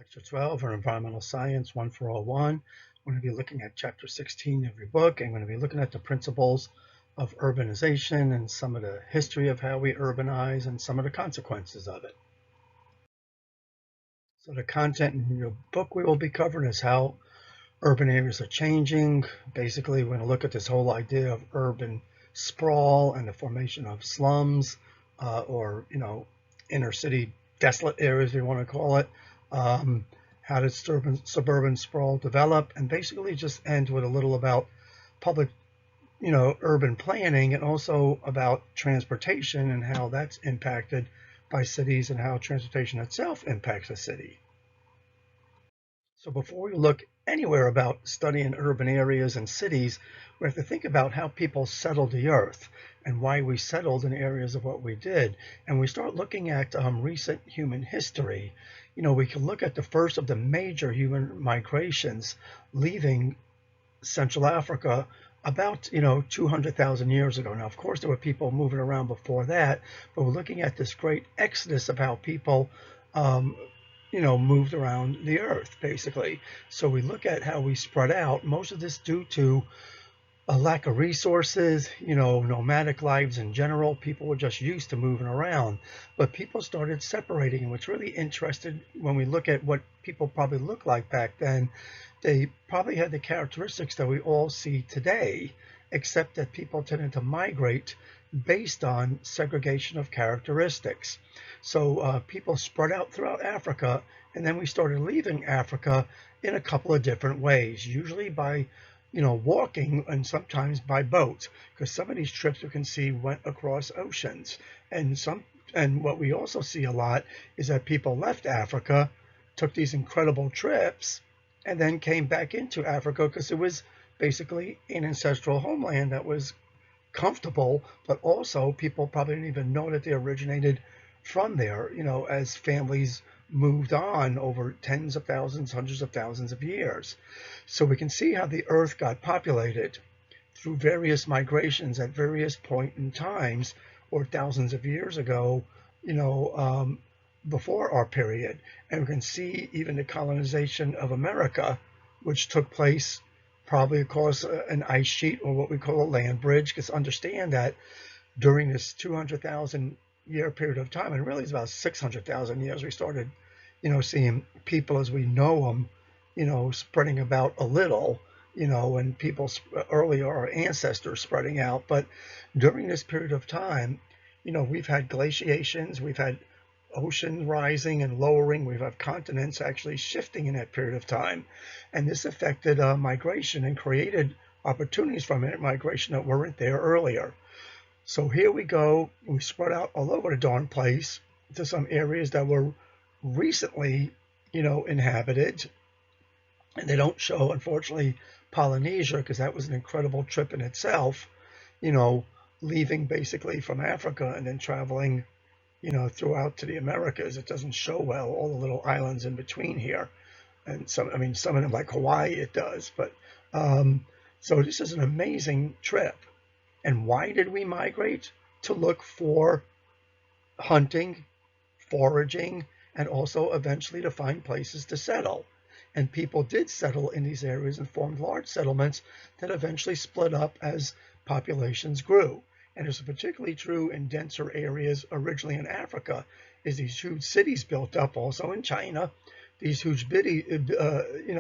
Lecture 12 or Environmental Science 1-401. We're going to be looking at Chapter 16 of your book. I'm going to be looking at the principles of urbanization and some of the history of how we urbanize and some of the consequences of it. So the content in your book we will be covering is how urban areas are changing. Basically, we're going to look at this whole idea of urban sprawl and the formation of slums or inner city desolate areas, we want to call it. How did suburban sprawl develop, and basically just end with a little about public, urban planning, and also about transportation and how that's impacted by cities and how transportation itself impacts a city. So before we look anywhere about studying urban areas and cities, we have to think about how people settled the earth and why we settled in areas of what we did. And we start looking at recent human history. We can look at the first of the major human migrations leaving Central Africa about 200,000 years ago. Now, of course, there were people moving around before that, but we're looking at this great exodus of how people moved around the earth, basically. So we look at how we spread out, most of this due to a lack of resources, nomadic lives in general. People were just used to moving around, but people started separating. And what's really interesting when we look at what people probably looked like back then, they probably had the characteristics that we all see today, except that people tended to migrate based on segregation of characteristics. So people spread out throughout Africa, and then we started leaving Africa in a couple of different ways, usually by walking and sometimes by boat, because some of these trips we can see went across oceans. And what we also see a lot is that people left Africa, took these incredible trips, and then came back into Africa because it was basically an ancestral homeland that was comfortable, but also people probably didn't even know that they originated from there, as families moved on over tens of thousands, hundreds of thousands of years. So we can see how the earth got populated through various migrations at various points in times or thousands of years ago, before our period. And we can see even the colonization of America, which took place probably across an ice sheet or what we call a land bridge, because understand that during this 200,000 year period of time, and really it's about 600,000 years, we started, seeing people as we know them, spreading about a little, and people earlier, our ancestors spreading out. But during this period of time, we've had glaciations, we've had ocean rising and lowering, we've had continents actually shifting in that period of time. And this affected migration and created opportunities for migration that weren't there earlier. So here we go, we spread out all over the darn place to some areas that were recently, inhabited. And they don't show, unfortunately, Polynesia, because that was an incredible trip in itself, leaving basically from Africa and then traveling, throughout to the Americas. It doesn't show well, all the little islands in between here. And some of them like Hawaii, it does. But so this is an amazing trip. And why did we migrate? To look for hunting, foraging, and also eventually to find places to settle. And people did settle in these areas and formed large settlements that eventually split up as populations grew. And it's particularly true in denser areas originally in Africa, is these huge cities built up, also in China, these huge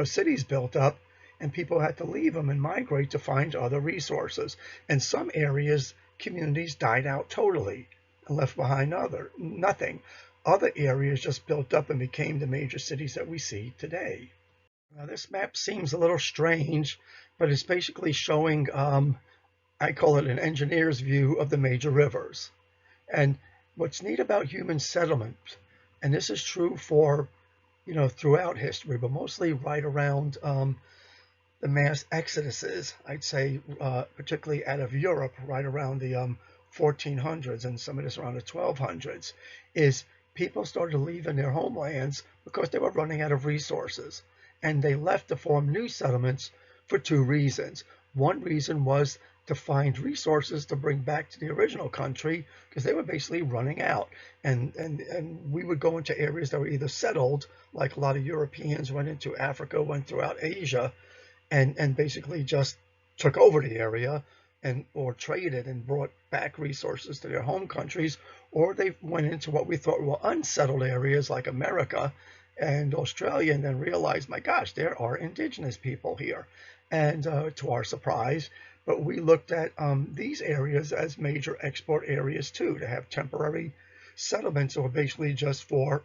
cities built up, and people had to leave them and migrate to find other resources. And some areas, communities died out totally and left behind nothing. Other areas just built up and became the major cities that we see today. Now, this map seems a little strange, but it's basically showing, I call it an engineer's view of the major rivers. And what's neat about human settlement, and this is true for, throughout history, but mostly right around the mass exoduses, I'd say, particularly out of Europe, right around the 1400s and some of this around the 1200s, is people started leaving their homelands because they were running out of resources. And they left to form new settlements for two reasons. One reason was to find resources to bring back to the original country because they were basically running out. And we would go into areas that were either settled, like a lot of Europeans went into Africa, went throughout Asia, and basically just took over the area and or traded and brought back resources to their home countries, or they went into what we thought were unsettled areas like America and Australia, and then realized, my gosh, there are indigenous people here. And to our surprise, but we looked at these areas as major export areas too, to have temporary settlements or basically just for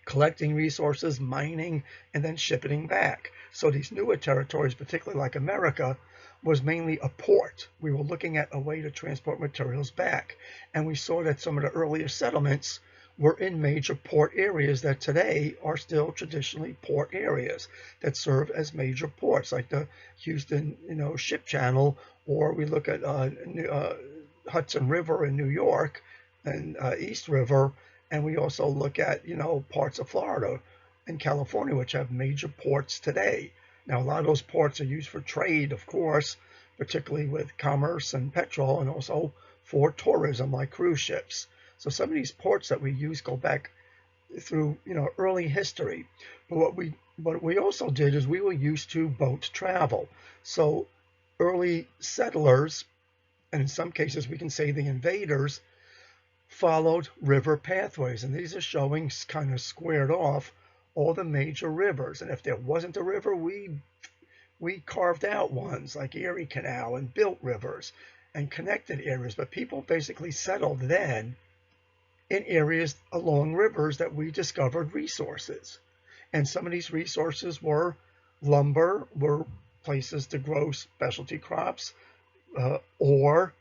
collecting resources, mining, and then shipping back. So these newer territories, particularly like America, was mainly a port. We were looking at a way to transport materials back. And we saw that some of the earlier settlements were in major port areas that today are still traditionally port areas that serve as major ports, like the Houston, ship channel, or we look at Hudson River in New York and East River, and we also look at, parts of Florida and California, which have major ports today. Now, a lot of those ports are used for trade, of course, particularly with commerce and petrol, and also for tourism, like cruise ships. So some of these ports that we use go back through, early history. But what we also did is we were used to boat travel. So early settlers, and in some cases we can say the invaders, followed river pathways. And these are showing kind of squared off all the major rivers. And if there wasn't a river, we carved out ones like Erie Canal and built rivers and connected areas. But people basically settled then in areas along rivers that we discovered resources. And some of these resources were lumber, were places to grow specialty crops, or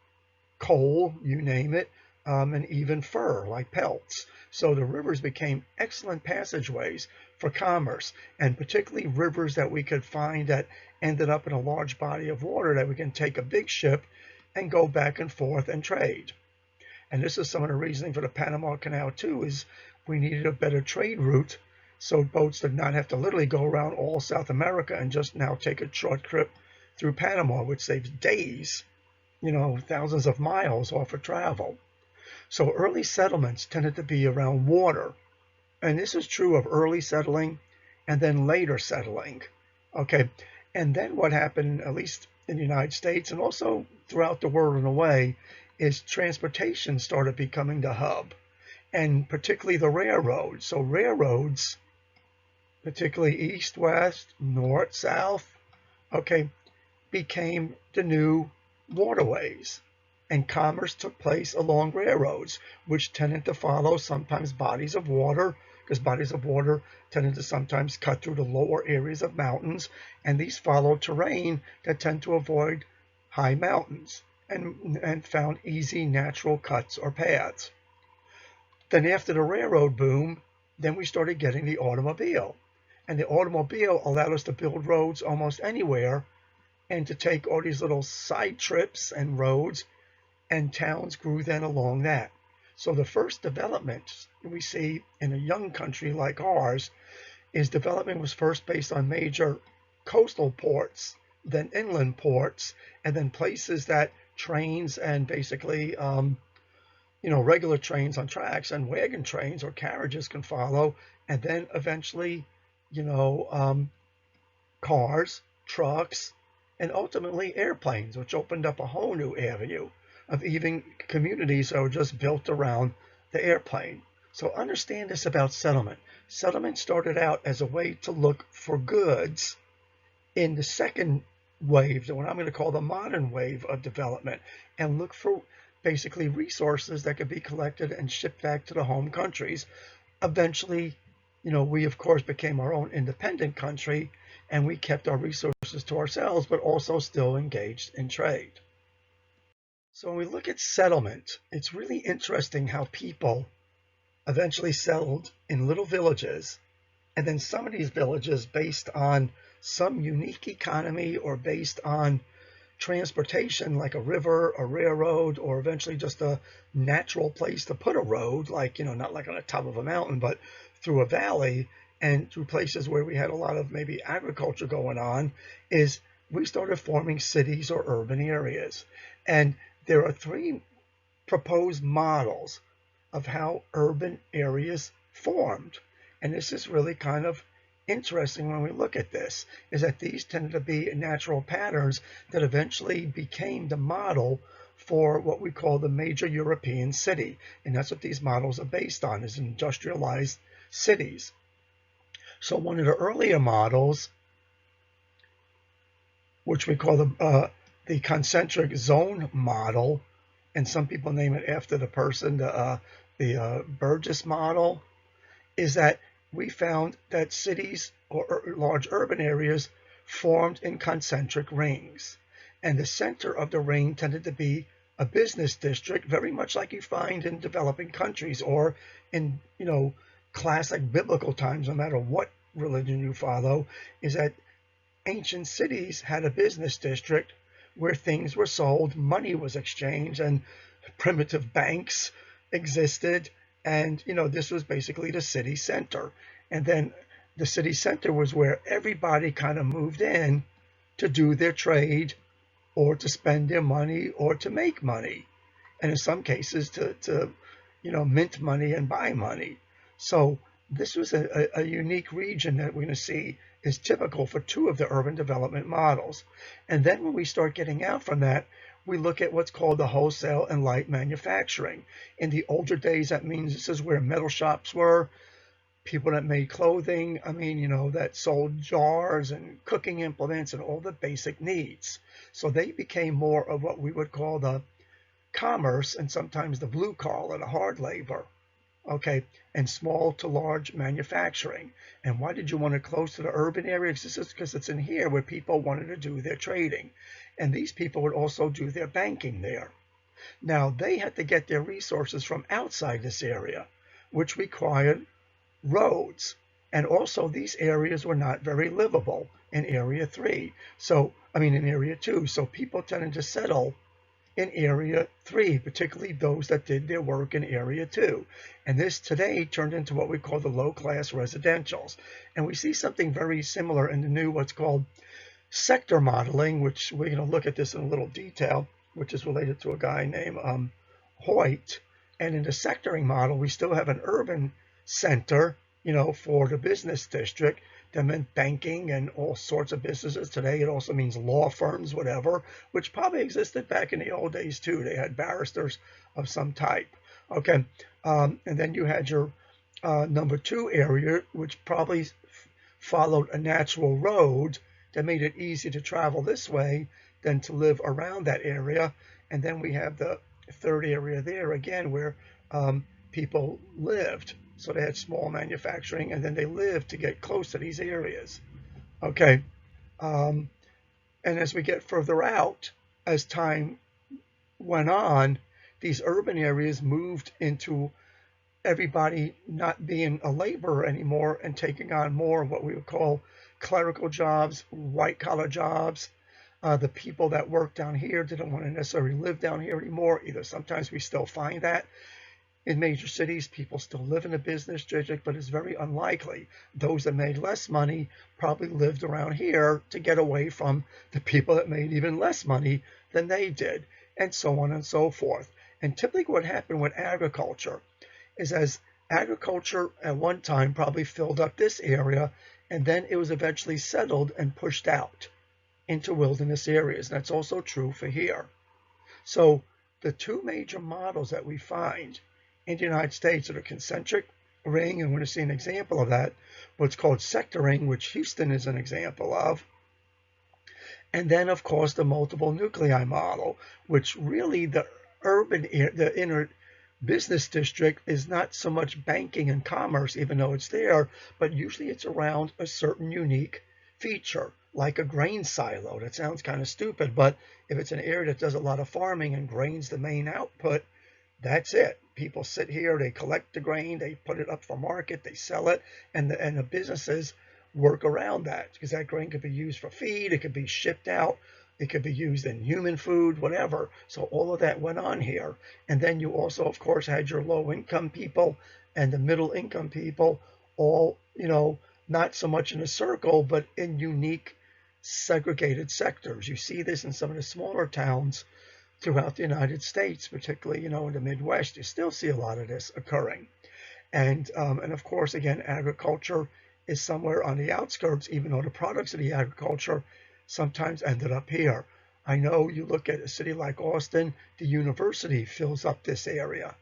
coal, you name it, and even fur, like pelts. So the rivers became excellent passageways for commerce, and particularly rivers that we could find that ended up in a large body of water that we can take a big ship and go back and forth and trade. And this is some of the reasoning for the Panama Canal too, is we needed a better trade route so boats did not have to literally go around all South America and just now take a short trip through Panama, which saves days, thousands of miles off of travel. So early settlements tended to be around water. And this is true of early settling and then later settling. Okay. And then what happened, at least in the United States and also throughout the world in a way, is transportation started becoming the hub, and particularly the railroads. So railroads, particularly east, west, north, south, became the new waterways. And commerce took place along railroads, which tended to follow sometimes bodies of water, because bodies of water tended to sometimes cut through the lower areas of mountains, and these followed terrain that tend to avoid high mountains and found easy natural cuts or paths. Then after the railroad boom, then we started getting the automobile. And the automobile allowed us to build roads almost anywhere and to take all these little side trips and roads, and towns grew then along that. So the first development we see in a young country like ours is development was first based on major coastal ports, then inland ports, and then places that trains and basically, regular trains on tracks and wagon trains or carriages can follow, and then eventually, cars, trucks, and ultimately airplanes, which opened up a whole new avenue of even communities that were just built around the airplane. So understand this about settlement. Settlement started out as a way to look for goods in the second wave, what I'm going to call the modern wave of development, and look for basically resources that could be collected and shipped back to the home countries. Eventually, we of course became our own independent country, and we kept our resources to ourselves, but also still engaged in trade. So when we look at settlement, it's really interesting how people eventually settled in little villages, and then some of these villages, based on some unique economy or based on transportation, like a river, a railroad, or eventually just a natural place to put a road, like, not like on the top of a mountain, but through a valley and through places where we had a lot of maybe agriculture going on, is we started forming cities or urban areas. And there are three proposed models of how urban areas formed. And this is really kind of interesting when we look at this, is that these tended to be natural patterns that eventually became the model for what we call the major European city. And that's what these models are based on, is industrialized cities. So one of the earlier models, which we call the concentric zone model, and some people name it after the person, the Burgess model, is that we found that cities or large urban areas formed in concentric rings. And the center of the ring tended to be a business district, very much like you find in developing countries or in, classic biblical times, no matter what religion you follow, is that ancient cities had a business district where things were sold, money was exchanged, and primitive banks existed. And, this was basically the city center. And then the city center was where everybody kind of moved in to do their trade or to spend their money or to make money. And in some cases to mint money and buy money. So this was a unique region that we're going to see is typical for two of the urban development models. And then when we start getting out from that, we look at what's called the wholesale and light manufacturing. In the older days, that means this is where metal shops were, people that made clothing, that sold jars and cooking implements and all the basic needs. So they became more of what we would call the commerce and sometimes the blue collar, the hard labor. Okay, and small to large manufacturing. And why did you want it close to the urban areas? This is because it's in here where people wanted to do their trading. And these people would also do their banking there. Now, they had to get their resources from outside this area, which required roads. And also, these areas were not very livable in Area 3. In Area 2. So people tended to settle in Area 3, particularly those that did their work in Area 2. And this today turned into what we call the low-class residentials. And we see something very similar in the new what's called sector modeling, which we're going to look at this in a little detail, which is related to a guy named Hoyt. And in the sectoring model, we still have an urban center, for the business district. That meant banking and all sorts of businesses. Today it also means law firms, whatever, which probably existed back in the old days too. They had barristers of some type. Okay, and then you had your number 2 area, which probably followed a natural road that made it easy to travel this way than to live around that area. And then we have the 3rd area there again where people lived. So they had small manufacturing, and then they lived to get close to these areas. Okay, and as we get further out, as time went on, these urban areas moved into everybody not being a laborer anymore and taking on more of what we would call clerical jobs, white-collar jobs. The people that work down here didn't want to necessarily live down here anymore either. Sometimes we still find that. In major cities, people still live in a business district, but it's very unlikely. Those that made less money probably lived around here to get away from the people that made even less money than they did, and so on and so forth. And typically what happened with agriculture is as agriculture at one time probably filled up this area, and then it was eventually settled and pushed out into wilderness areas. And that's also true for here. So the two major models that we find in the United States are the concentric ring, and we're going to see an example of that, what's called sectoring, which Houston is an example of. And then, of course, the multiple nuclei model, which really the inner business district is not so much banking and commerce, even though it's there, but usually it's around a certain unique feature, like a grain silo. That sounds kind of stupid, but if it's an area that does a lot of farming and grain's the main output, that's it. People sit here, they collect the grain, they put it up for market, they sell it, and the businesses work around that, because that grain could be used for feed, it could be shipped out, it could be used in human food, whatever. So all of that went on here. And then you also, of course, had your low-income people and the middle-income people all, not so much in a circle, but in unique segregated sectors. You see this in some of the smaller towns throughout the United States, particularly, in the Midwest. You still see a lot of this occurring. And of course, again, agriculture is somewhere on the outskirts, even though the products of the agriculture sometimes ended up here. I know you look at a city like Austin, the university fills up this area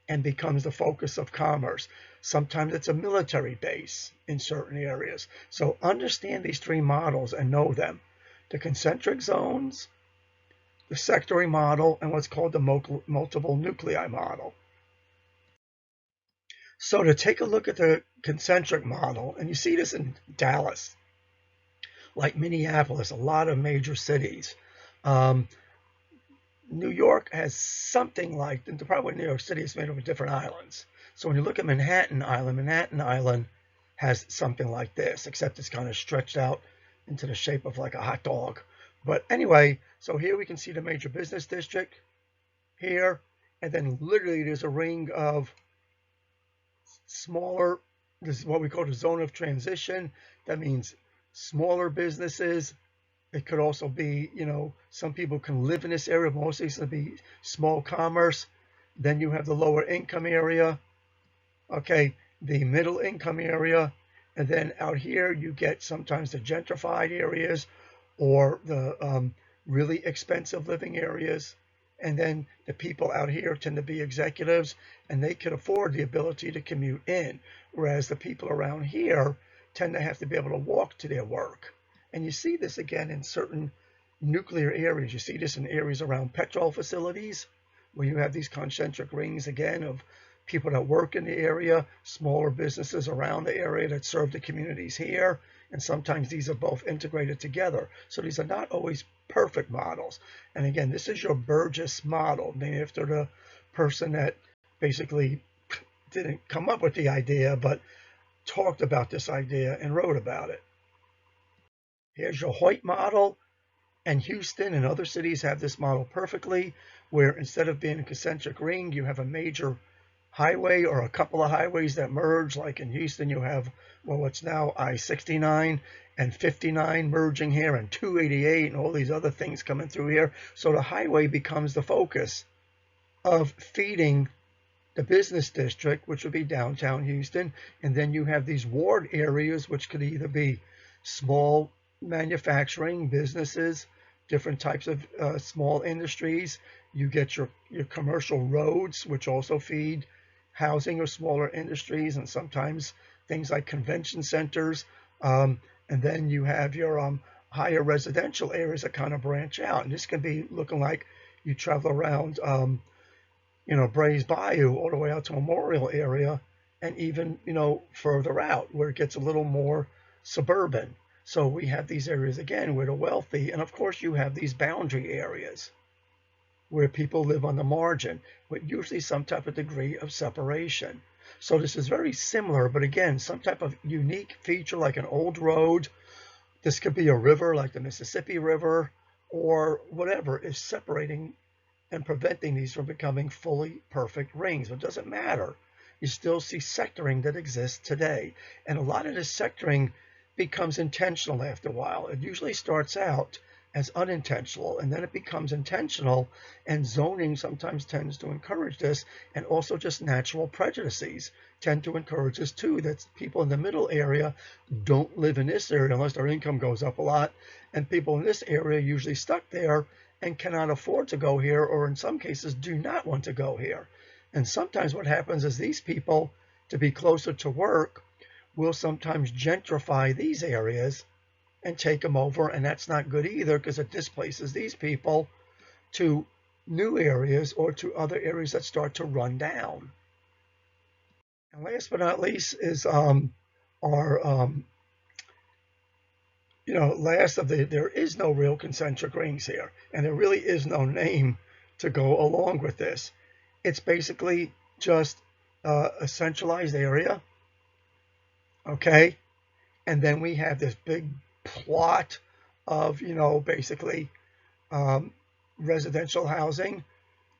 and becomes the focus of commerce. Sometimes it's a military base in certain areas. So understand these three models and know them: the concentric zones, the sectoring model, and what's called the multiple nuclei model. So to take a look at the concentric model, and you see this in Dallas, like Minneapolis, a lot of major cities. New York has something like, probably New York City is made up of different islands. So when you look at Manhattan Island has something like this, except it's kind of stretched out into the shape of like a hot dog. But anyway, so here we can see the major business district here, and then literally there's a ring of smaller, this is what we call the zone of transition. That means smaller businesses. It could also be, some people can live in this area, mostly it's going to be small commerce. Then you have the lower income area, okay, the middle income area, and then out here you get sometimes the gentrified areas or the really expensive living areas. And then the people out here tend to be executives, and they can afford the ability to commute in, whereas the people around here tend to have to be able to walk to their work. And you see this again in certain nuclear areas. You see this in areas around petrol facilities, where you have these concentric rings again of people that work in the area, smaller businesses around the area that serve the communities here. And sometimes these are both integrated together. So these are not always perfect models. And again, this is your Burgess model, named after the person that basically didn't come up with the idea, but talked about this idea and wrote about it. Here's your Hoyt model, and Houston and other cities have this model perfectly, where instead of being a concentric ring, you have a major highway or a couple of highways that merge. Like in Houston, you have, what's now I-69 and 59 merging here, and 288 and all these other things coming through here. So the highway becomes the focus of feeding the business district, which would be downtown Houston. And then you have these ward areas, which could either be small manufacturing businesses, different types of small industries. You get your commercial roads, which also feed housing or smaller industries, and sometimes things like convention centers. And then you have your higher residential areas that kind of branch out. And this can be looking like you travel around, Brays Bayou all the way out to Memorial area, and even, further out where it gets a little more suburban. So we have these areas again where the wealthy, and of course you have these boundary areas where people live on the margin with usually some type of degree of separation. So this is very similar, but again, some type of unique feature like an old road. This could be a river like the Mississippi River or whatever is separating and preventing these from becoming fully perfect rings. It doesn't matter. You still see sectoring that exists today. And a lot of this sectoring becomes intentional after a while. It usually starts out as unintentional, and then it becomes intentional, and zoning sometimes tends to encourage this, and also just natural prejudices tend to encourage this too, that people in the middle area don't live in this area unless their income goes up a lot, and people in this area usually stuck there and cannot afford to go here, or in some cases do not want to go here. And sometimes what happens is these people, to be closer to work, will sometimes gentrify these areas and take them over, and that's not good either, because it displaces these people to new areas or to other areas that start to run down. And last but not least is there is no real concentric rings here, and there really is no name to go along with this. It's basically just a centralized area, okay? And then we have this big plot of, basically residential housing.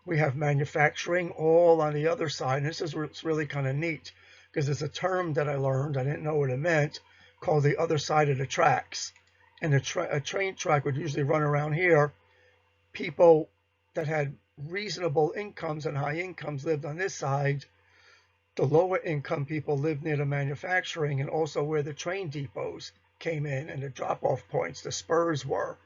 We have manufacturing all on the other side. And this is where it's really kind of neat, because there's a term that I learned, I didn't know what it meant, called the other side of the tracks. and a train track would usually run around here. People that had reasonable incomes and high incomes lived on this side. The lower income people lived near the manufacturing and also where the train depots came in and the drop-off points, the spurs were.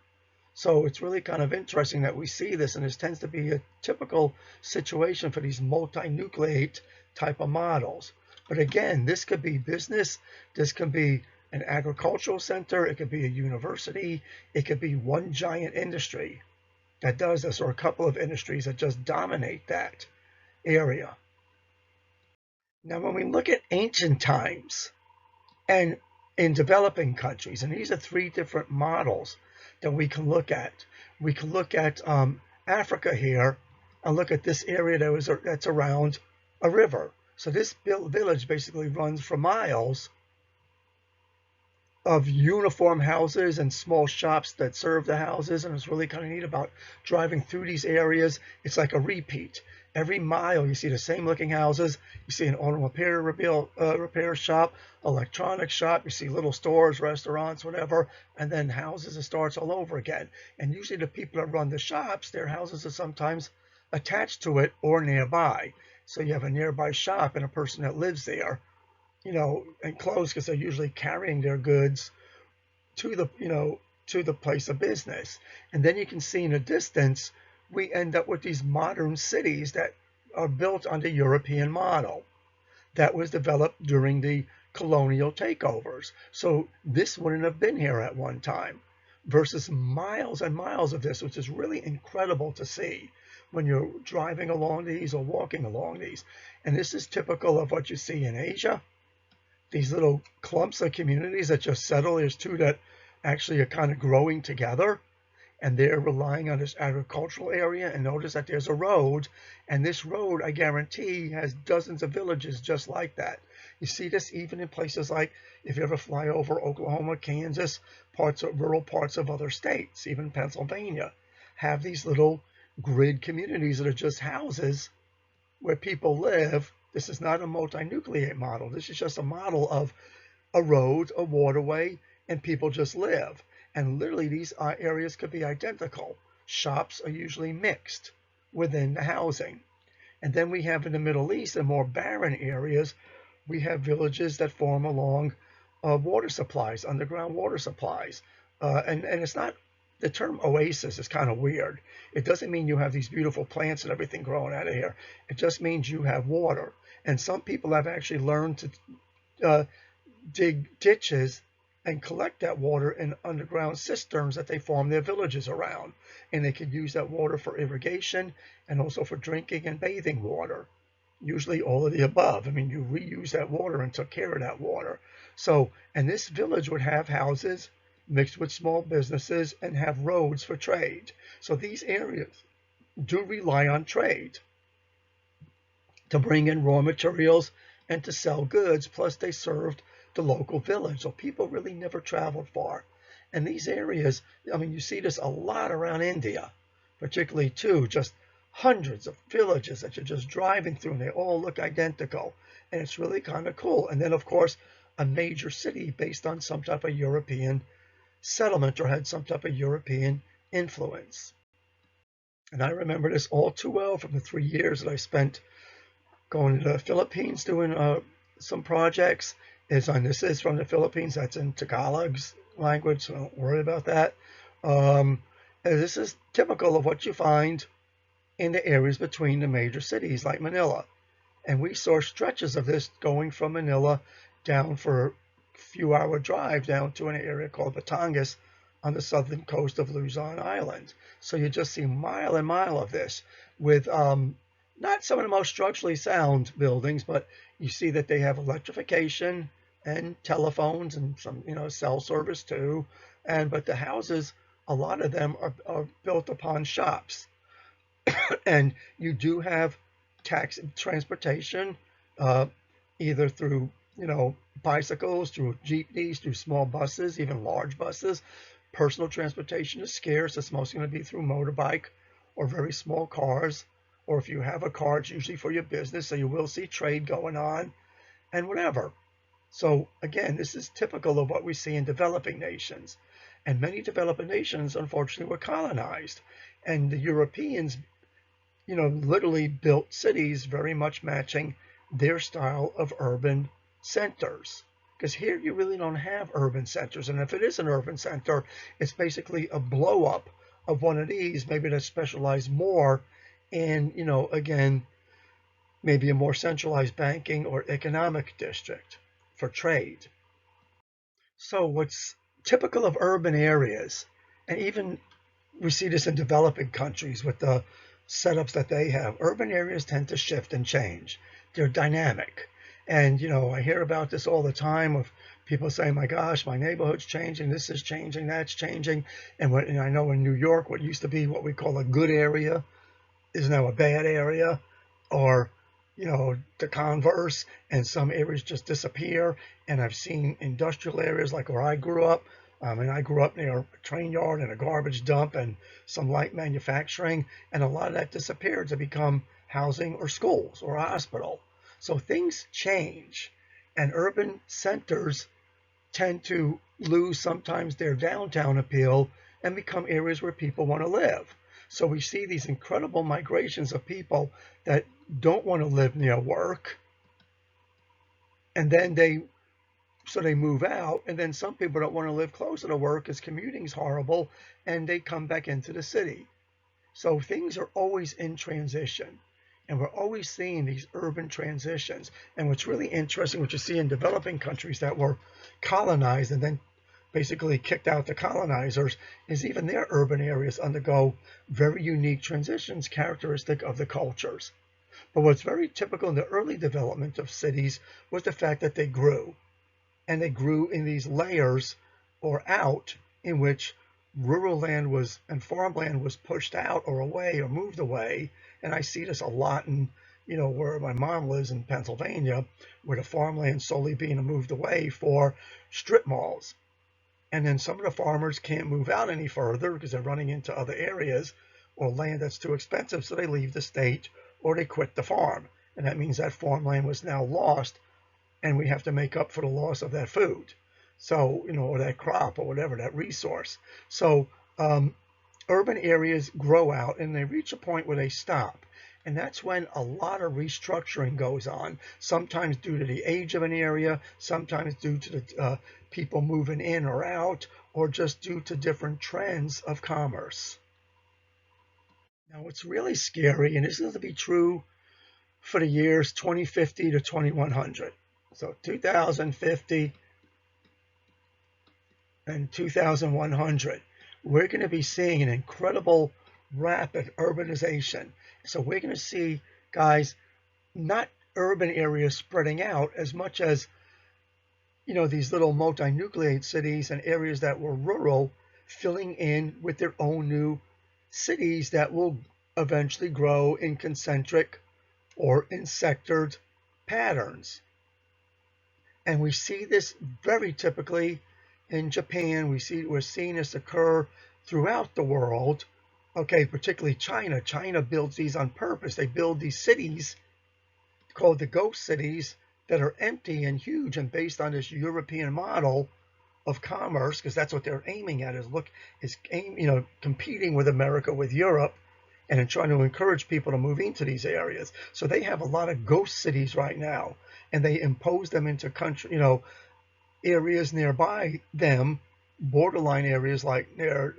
So it's really kind of interesting that we see this, and this tends to be a typical situation for these multi-nucleate type of models. But again, this could be business, this could be an agricultural center, it could be a university, it could be one giant industry that does this, or a couple of industries that just dominate that area. Now, when we look at ancient times and in developing countries, and these are three different models that we can look at. We can look at Africa here and look at this area that's around a river. So this village basically runs for miles of uniform houses and small shops that serve the houses. And it's really kind of neat about driving through these areas. It's like a repeat. Every mile you see the same looking houses. You see an automobile repair shop, electronics shop. You see little stores, restaurants, whatever, and then houses. It starts all over again. And usually the people that run the shops, their houses are sometimes attached to it or nearby. So you have a nearby shop and a person that lives there, and close because they're usually carrying their goods to the place of business. And then you can see in the distance, we end up with these modern cities that are built on the European model that was developed during the colonial takeovers. So this wouldn't have been here at one time, versus miles and miles of this, which is really incredible to see when you're driving along these or walking along these. And this is typical of what you see in Asia. These little clumps of communities that just settle. There's two that actually are kind of growing together, and they're relying on this agricultural area. And notice that there's a road, and this road, I guarantee, has dozens of villages just like that. You see this even in places like, if you ever fly over Oklahoma, Kansas, rural parts of other states, even Pennsylvania, have these little grid communities that are just houses where people live. This is not a multi-nucleate model. This is just a model of a road, a waterway, and people just live. And literally these areas could be identical. Shops are usually mixed within the housing. And then we have in the Middle East, in more barren areas, we have villages that form along water supplies, underground water supplies. And it's not, the term oasis is kind of weird. It doesn't mean you have these beautiful plants and everything growing out of here. It just means you have water. And some people have actually learned to dig ditches and collect that water in underground cisterns that they form their villages around. And they could use that water for irrigation and also for drinking and bathing water. Usually all of the above. I mean, you reuse that water and took care of that water. So, and this village would have houses mixed with small businesses and have roads for trade. So these areas do rely on trade to bring in raw materials and to sell goods, plus they served the local village. So people really never traveled far. And these areas, I mean, you see this a lot around India, particularly too, just hundreds of villages that you're just driving through and they all look identical. And it's really kind of cool. And then, of course, a major city based on some type of European settlement or had some type of European influence. And I remember this all too well from the 3 years that I spent going to the Philippines doing some projects. This is from the Philippines. That's in Tagalog's language, so don't worry about that. And this is typical of what you find in the areas between the major cities like Manila. And we saw stretches of this going from Manila down for a few-hour drive down to an area called Batangas on the southern coast of Luzon Island. So you just see mile and mile of this with not some of the most structurally sound buildings, but you see that they have electrification and telephones and some, cell service too. But the houses, a lot of them are built upon shops. And you do have transportation, either through, bicycles, through jeepneys, through small buses, even large buses. Personal transportation is scarce. It's mostly going to be through motorbike or very small cars. Or if you have a car, it's usually for your business, so you will see trade going on and whatever. So again, this is typical of what we see in developing nations. And many developing nations, unfortunately, were colonized. And the Europeans, literally built cities very much matching their style of urban centers. Because here you really don't have urban centers. And if it is an urban center, it's basically a blow up of one of these, maybe to specialize more in, again, maybe a more centralized banking or economic district for trade. So what's typical of urban areas, and even we see this in developing countries with the setups that they have, urban areas tend to shift and change. They're dynamic. And, I hear about this all the time of people saying, my gosh, my neighborhood's changing, this is changing, that's changing. And I know in New York, what used to be what we call a good area is now a bad area, or the converse, and some areas just disappear. And I've seen industrial areas like where I grew up. And I grew up near a train yard and a garbage dump and some light manufacturing, and a lot of that disappeared to become housing or schools or a hospital. So things change, and urban centers tend to lose sometimes their downtown appeal and become areas where people want to live. So we see these incredible migrations of people that don't want to live near work, and then they move out, and then some people don't want to live closer to work because commuting's horrible, and they come back into the city. So things are always in transition, and we're always seeing these urban transitions. And what's really interesting, what you see in developing countries that were colonized and then basically kicked out the colonizers, is even their urban areas undergo very unique transitions characteristic of the cultures. But what's very typical in the early development of cities was the fact that they grew. And they grew in these layers or out, in which rural land was and farmland was pushed out or away or moved away. And I see this a lot in, where my mom lives in Pennsylvania, where the farmland slowly being moved away for strip malls. And then some of the farmers can't move out any further because they're running into other areas or land that's too expensive, so they leave the state or they quit the farm. And that means that farmland was now lost, and we have to make up for the loss of that food. So, or that crop or whatever, that resource. So urban areas grow out and they reach a point where they stop. And that's when a lot of restructuring goes on, sometimes due to the age of an area, sometimes due to the people moving in or out, or just due to different trends of commerce. Now, what's really scary, and this is going to be true for the years 2050 to 2100. So 2050 and 2100, we're going to be seeing an incredible rapid urbanization. So we're going to see, guys, not urban areas spreading out as much as, these little multi-nucleate cities and areas that were rural filling in with their own new cities that will eventually grow in concentric or in sectored patterns. And we see this very typically in Japan. We're seeing this occur throughout the world. Okay, particularly China. China builds these on purpose. They build these cities called the ghost cities that are empty and huge and based on this European model of commerce, because that's what they're aiming at, competing with America, with Europe, and in trying to encourage people to move into these areas. So they have a lot of ghost cities right now, and they impose them into country, areas nearby them, borderline areas like near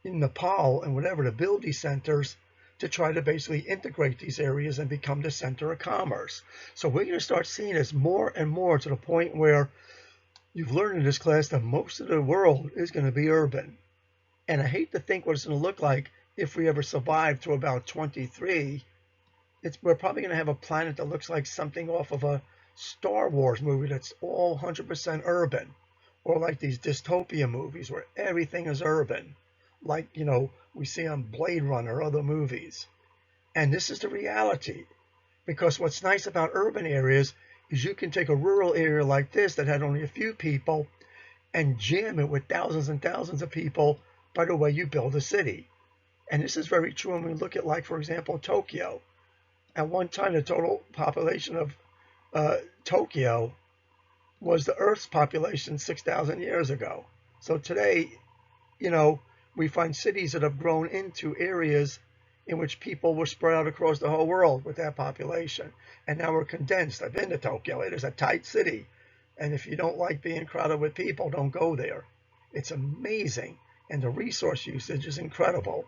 in Nepal and whatever, to build these centers to try to basically integrate these areas and become the center of commerce. So we're going to start seeing this more and more, to the point where you've learned in this class that most of the world is going to be urban. And I hate to think what it's going to look like if we ever survive to about 23. We're probably going to have a planet that looks like something off of a Star Wars movie that's all 100% urban, or like these dystopia movies where everything is urban, like we see on Blade Runner or other movies. And this is the reality, because what's nice about urban areas is you can take a rural area like this that had only a few people and jam it with thousands and thousands of people by the way you build a city. And this is very true when we look at, like, for example, Tokyo. At one time, the total population of Tokyo was the Earth's population 6,000 years ago. So today, we find cities that have grown into areas in which people were spread out across the whole world with that population. And now we're condensed. I've been to Tokyo. It is a tight city. And if you don't like being crowded with people, don't go there. It's amazing. And the resource usage is incredible.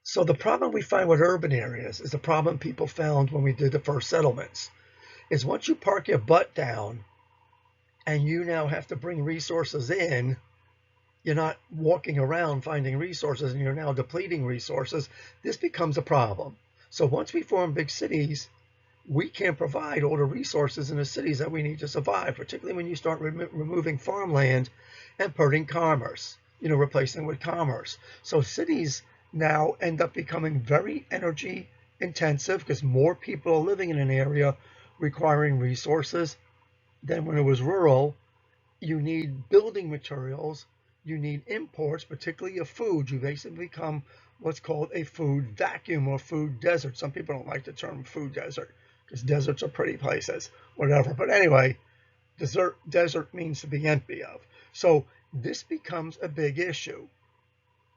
So the problem we find with urban areas is the problem people found when we did the first settlements, is once you park your butt down and you now have to bring resources in, you're not walking around finding resources and you're now depleting resources, this becomes a problem. So once we form big cities, we can't provide all the resources in the cities that we need to survive, particularly when you start removing farmland and putting commerce, replacing with commerce. So cities now end up becoming very energy intensive because more people are living in an area requiring resources than when it was rural. You need building materials, you need imports, particularly of food. You basically become what's called a food vacuum or food desert. Some people don't like the term food desert because deserts are pretty places, whatever. But anyway, desert means to be empty of. So this becomes a big issue.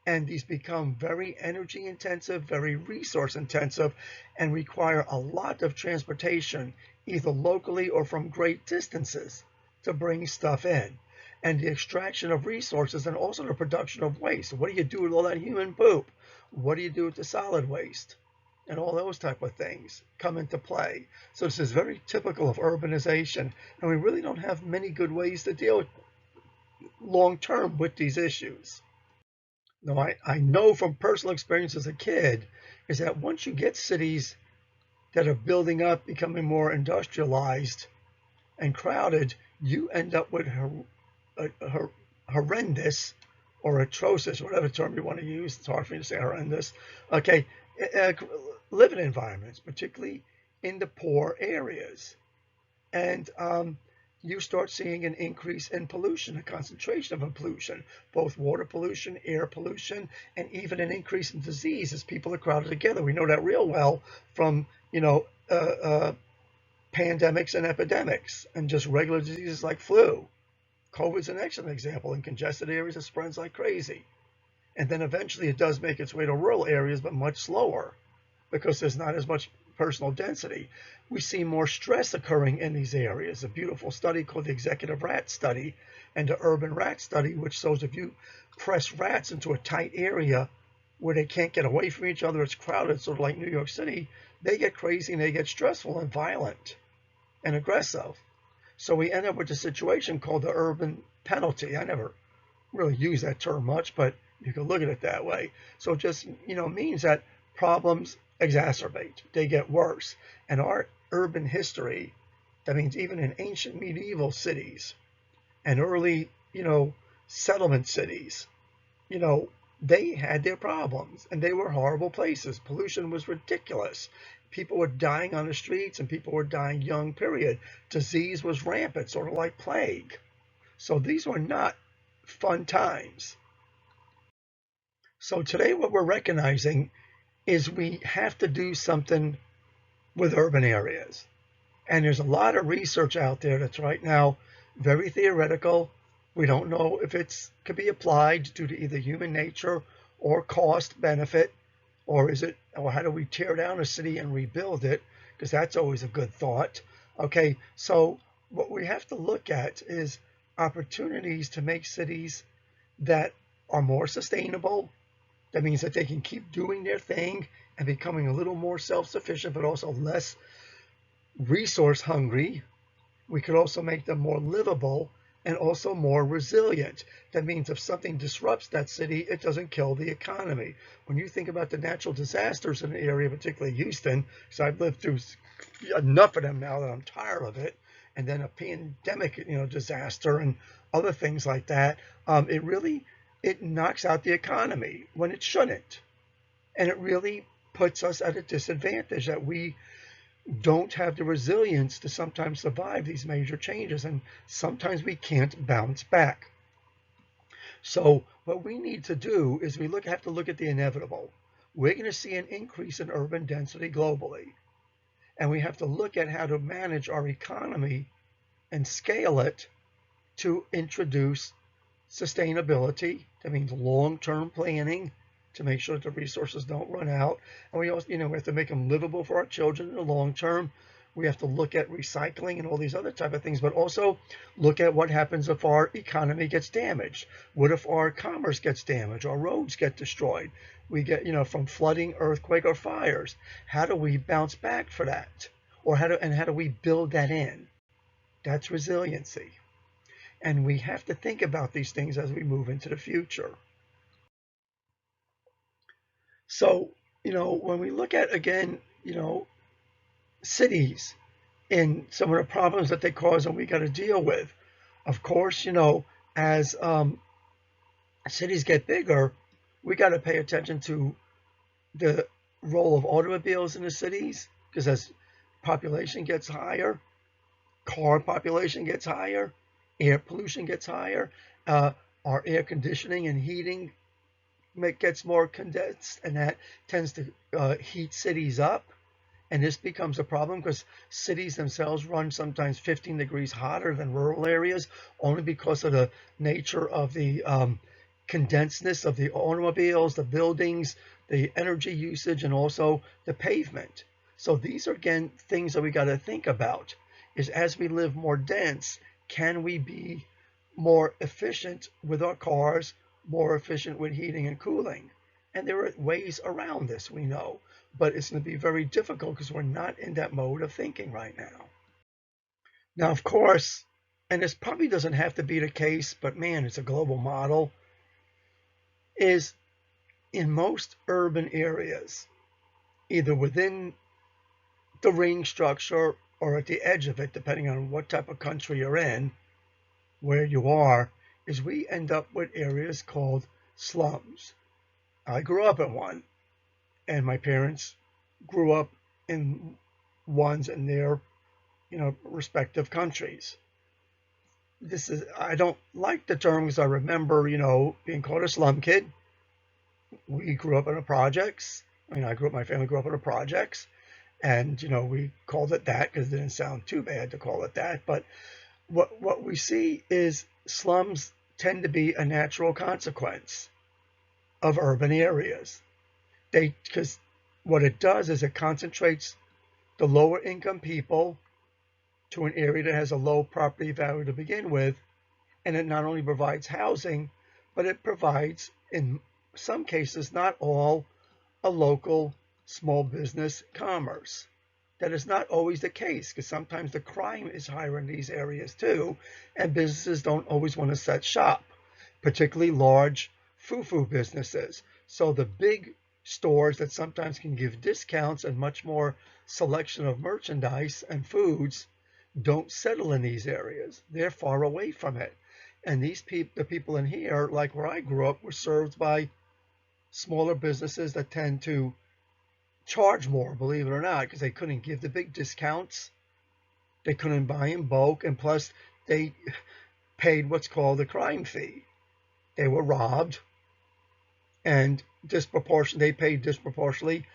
And these become very energy intensive, very resource intensive, and require a lot of transportation, either locally or from great distances, to bring stuff in. And the extraction of resources and also the production of waste. What do you do with all that human poop? What do you do with the solid waste? And all those type of things come into play. So this is very typical of urbanization, and we really don't have many good ways to deal long term with these issues. Now, I know from personal experience as a kid is that once you get cities that are building up, becoming more industrialized and crowded, you end up with horrendous or atrocious, whatever term you want to use. It's hard for me to say horrendous. Okay, living environments, particularly in the poor areas. And you start seeing an increase in pollution, a concentration of pollution, both water pollution, air pollution, and even an increase in disease as people are crowded together. We know that real well from, pandemics and epidemics and just regular diseases like flu. COVID's an excellent example. In congested areas, it spreads like crazy. And then eventually it does make its way to rural areas, but much slower because there's not as much personal density. We see more stress occurring in these areas. A beautiful study called the Executive Rat Study and the Urban Rat Study, which shows if you press rats into a tight area where they can't get away from each other, it's crowded, sort of like New York City, they get crazy and they get stressful and violent and aggressive. So we end up with a situation called the urban penalty. I never really use that term much, but you can look at it that way. So it just, means that problems exacerbate, they get worse. And our urban history, that means even in ancient medieval cities and early, settlement cities, they had their problems and they were horrible places. Pollution was ridiculous. People were dying on the streets and people were dying young, period. Disease was rampant, sort of like plague. So these were not fun times. So today what we're recognizing is we have to do something with urban areas. And there's a lot of research out there that's right now very theoretical. We don't know if it could be applied due to either human nature or cost benefit, or how do we tear down a city and rebuild it? Because that's always a good thought. Okay, so what we have to look at is opportunities to make cities that are more sustainable. That means that they can keep doing their thing and becoming a little more self-sufficient, but also less resource hungry. We could also make them more livable and also more resilient. That means if something disrupts that city, it doesn't kill the economy. When you think about the natural disasters in the area, particularly Houston, because I've lived through enough of them now that I'm tired of it, and then a pandemic, disaster and other things like that, it knocks out the economy when it shouldn't. And it really puts us at a disadvantage that we don't have the resilience to sometimes survive these major changes, and sometimes we can't bounce back. So what we need to do is have to look at the inevitable. We're going to see an increase in urban density globally, and we have to look at how to manage our economy and scale it to introduce sustainability. That means long-term planning to make sure that the resources don't run out. And we also, we have to make them livable for our children in the long term. We have to look at recycling and all these other type of things, but also look at what happens if our economy gets damaged. What if our commerce gets damaged? Our roads get destroyed. We get, from flooding, earthquake, or fires. How do we bounce back for that? Or how do we build that in? That's resiliency. And we have to think about these things as we move into the future. So, when we look at, again, cities and some of the problems that they cause and we got to deal with, of course, as cities get bigger, we got to pay attention to the role of automobiles in the cities, because as population gets higher, car population gets higher, air pollution gets higher, our air conditioning and heating gets more condensed, and that tends to heat cities up. And this becomes a problem because cities themselves run sometimes 15 degrees hotter than rural areas, only because of the nature of the condensedness of the automobiles, the buildings, the energy usage, and also the pavement. So these are, again, things that we got to think about, is as we live more dense, can we be more efficient with our cars, more efficient with heating and cooling? And there are ways around this, we know, but it's going to be very difficult because we're not in that mode of thinking right now. Now, of course, and this probably doesn't have to be the case, but man, it's a global model, is in most urban areas, either within the ring structure or at the edge of it, depending on what type of country you're in, where you are, is we end up with areas called slums. I grew up in one, and my parents grew up in ones in their, respective countries. I don't like the term because I remember, being called a slum kid. We grew up in the projects. My family grew up in the projects, and, we called it that because it didn't sound too bad to call it that. But what we see is slums tend to be a natural consequence of urban areas. Because what it does is it concentrates the lower income people to an area that has a low property value to begin with, and it not only provides housing, but it provides, in some cases, not all, a local small business commerce. That is not always the case, because sometimes the crime is higher in these areas too, and businesses don't always want to set shop, particularly large foo-foo businesses. So the big stores that sometimes can give discounts and much more selection of merchandise and foods don't settle in these areas. They're far away from it. And the people in here, like where I grew up, were served by smaller businesses that tend to charge more, believe it or not, because they couldn't give the big discounts. They couldn't buy in bulk, and plus they paid what's called a crime fee. They were robbed, and they paid disproportionately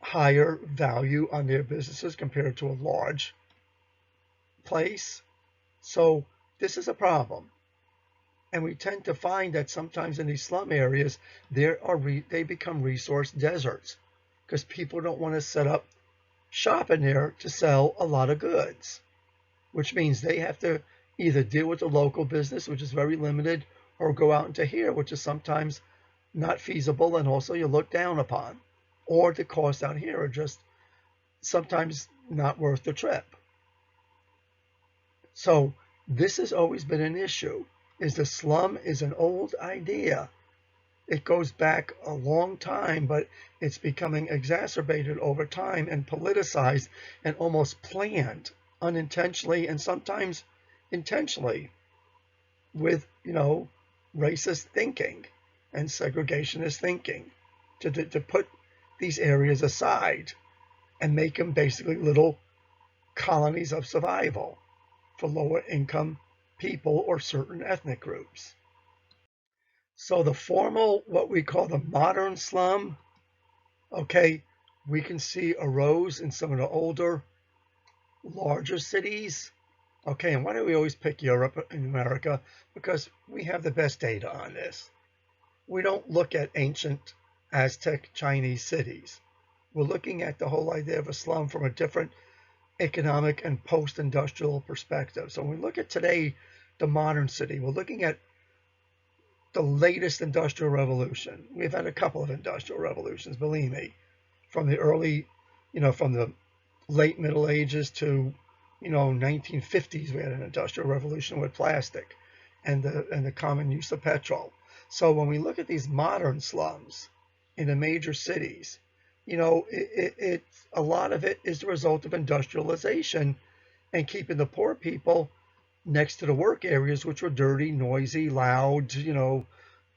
higher value on their businesses compared to a large place. So this is a problem. And we tend to find that sometimes in these slum areas, they become resource deserts because people don't want to set up shop in there to sell a lot of goods, which means they have to either deal with the local business, which is very limited, or go out into here, which is sometimes not feasible and also you look down upon, or the costs out here are just sometimes not worth the trip. So this has always been an issue, is the slum is an old idea. It goes back a long time, but it's becoming exacerbated over time and politicized and almost planned unintentionally and sometimes intentionally with, racist thinking and segregationist thinking to put these areas aside and make them basically little colonies of survival for lower income people or certain ethnic groups. So the formal, what we call the modern slum, okay, we can see arose in some of the older, larger cities, Okay, and why do we always pick Europe and America? Because we have the best data on this. We don't look at ancient Aztec Chinese cities. We're looking at the whole idea of a slum from a different economic and post-industrial perspective. So when we look at today, the modern city, we're looking at the latest industrial revolution. We've had a couple of industrial revolutions, believe me, from the early, from the late Middle Ages to, 1950s. We had an industrial revolution with plastic and the common use of petrol. So when we look at these modern slums in the major cities, a lot of it is the result of industrialization and keeping the poor people next to the work areas, which were dirty, noisy, loud,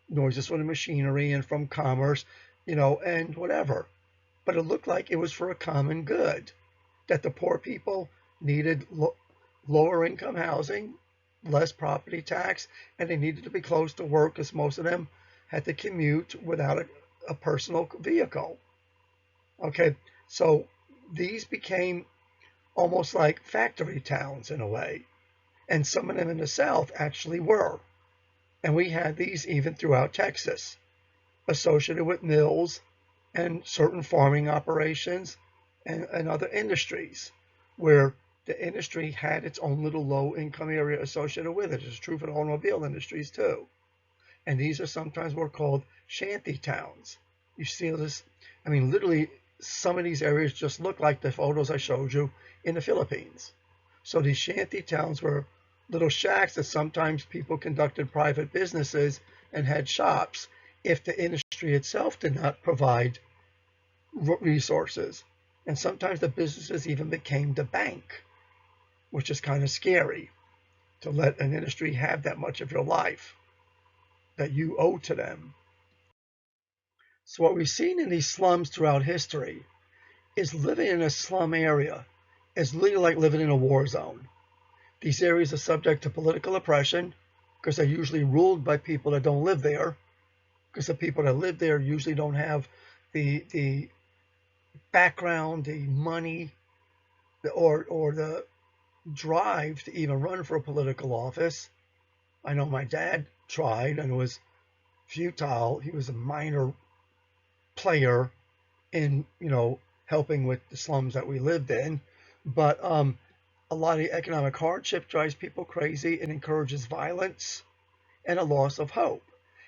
noises from the machinery and from commerce, and whatever. But it looked like it was for a common good, that the poor people needed lower income housing, less property tax, and they needed to be close to work because most of them had to commute without a personal vehicle. Okay, so these became almost like factory towns in a way. And some of them in the South actually were. And we had these even throughout Texas, associated with mills and certain farming operations and other industries, where the industry had its own little low-income area associated with it. It's true for the automobile industries too. And these are sometimes what are called shanty towns. You see this, literally some of these areas just look like the photos I showed you in the Philippines. So these shanty towns were little shacks that sometimes people conducted private businesses and had shops if the industry itself did not provide resources. And sometimes the businesses even became the bank, which is kind of scary to let an industry have that much of your life that you owe to them. So what we've seen in these slums throughout history is living in a slum area is literally like living in a war zone. These areas are subject to political oppression because they're usually ruled by people that don't live there, because the people that live there usually don't have the background, the money, or the drive to even run for a political office. I know my dad tried and it was futile. He was a minor player in, helping with the slums that we lived in. But a lot of the economic hardship drives people crazy and encourages violence and a loss of hope.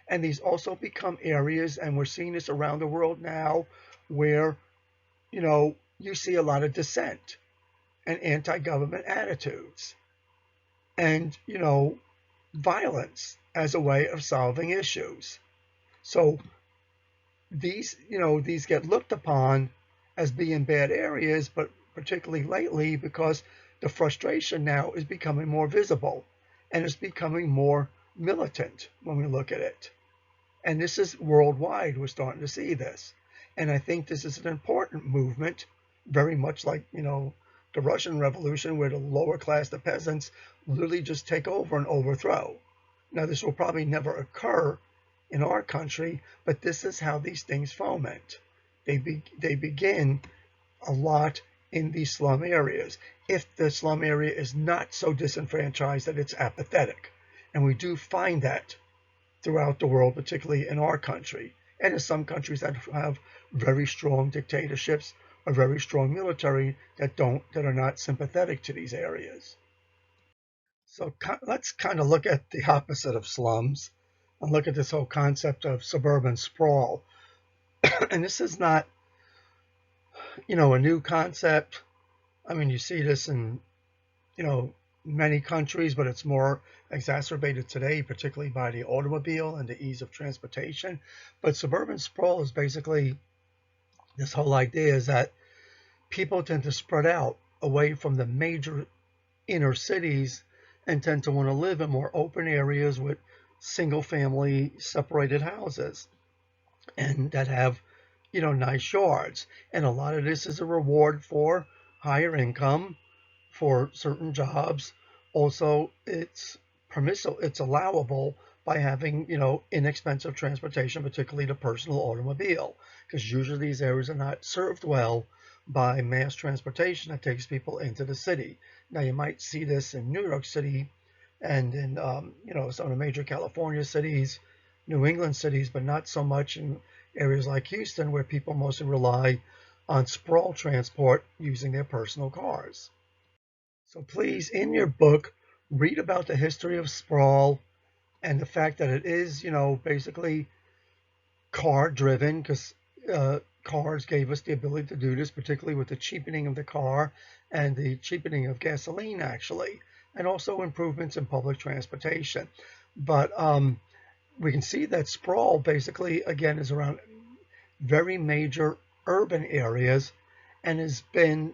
And these also become areas, and we're seeing this around the world now, where, you see a lot of dissent and anti-government attitudes and, violence as a way of solving issues. So these get looked upon as being bad areas, but particularly lately because the frustration now is becoming more visible and it's becoming more militant when we look at it. And this is worldwide. We're starting to see this. And I think this is an important movement, very much like, the Russian Revolution, where the lower class, the peasants, literally just take over and overthrow. Now, this will probably never occur in our country, but this is how these things foment. They begin a lot in these slum areas, if the slum area is not so disenfranchised that it's apathetic. And we do find that throughout the world, particularly in our country, and in some countries that have very strong dictatorships or very strong military that are not sympathetic to these areas. So let's kind of look at the opposite of slums and look at this whole concept of suburban sprawl. And this is not, a new concept. You see this in, many countries, but it's more exacerbated today, particularly by the automobile and the ease of transportation. But suburban sprawl is basically this whole idea is that people tend to spread out away from the major inner cities and tend to want to live in more open areas with single family separated houses and that have, nice yards. And a lot of this is a reward for higher income, for certain jobs. Also, it's permissible, it's allowable by having, inexpensive transportation, particularly the personal automobile, because usually these areas are not served well by mass transportation that takes people into the city. Now, you might see this in New York City and in some of the major California cities, New England cities, but not so much in areas like Houston, where people mostly rely on sprawl transport using their personal cars. So please, in your book, read about the history of sprawl and the fact that it is, basically car driven, because cars gave us the ability to do this, particularly with the cheapening of the car and the cheapening of gasoline, actually, and also improvements in public transportation. But we can see that sprawl basically, again, is around very major urban areas and has been,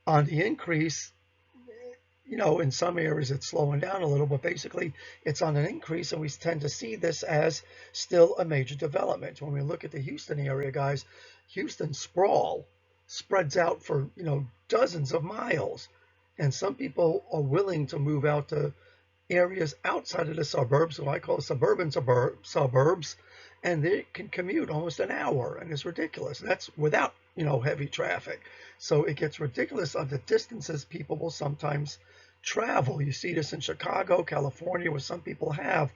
on the increase. In some areas it's slowing down a little, but basically it's on an increase, and we tend to see this as still a major development. When we look at the Houston area, guys, Houston sprawl spreads out for, dozens of miles, and some people are willing to move out to areas outside of the suburbs, what I call suburban suburbs, and they can commute almost an hour, and it's ridiculous. That's without, heavy traffic. So it gets ridiculous on the distances people will sometimes travel. You see this in Chicago, California, where some people have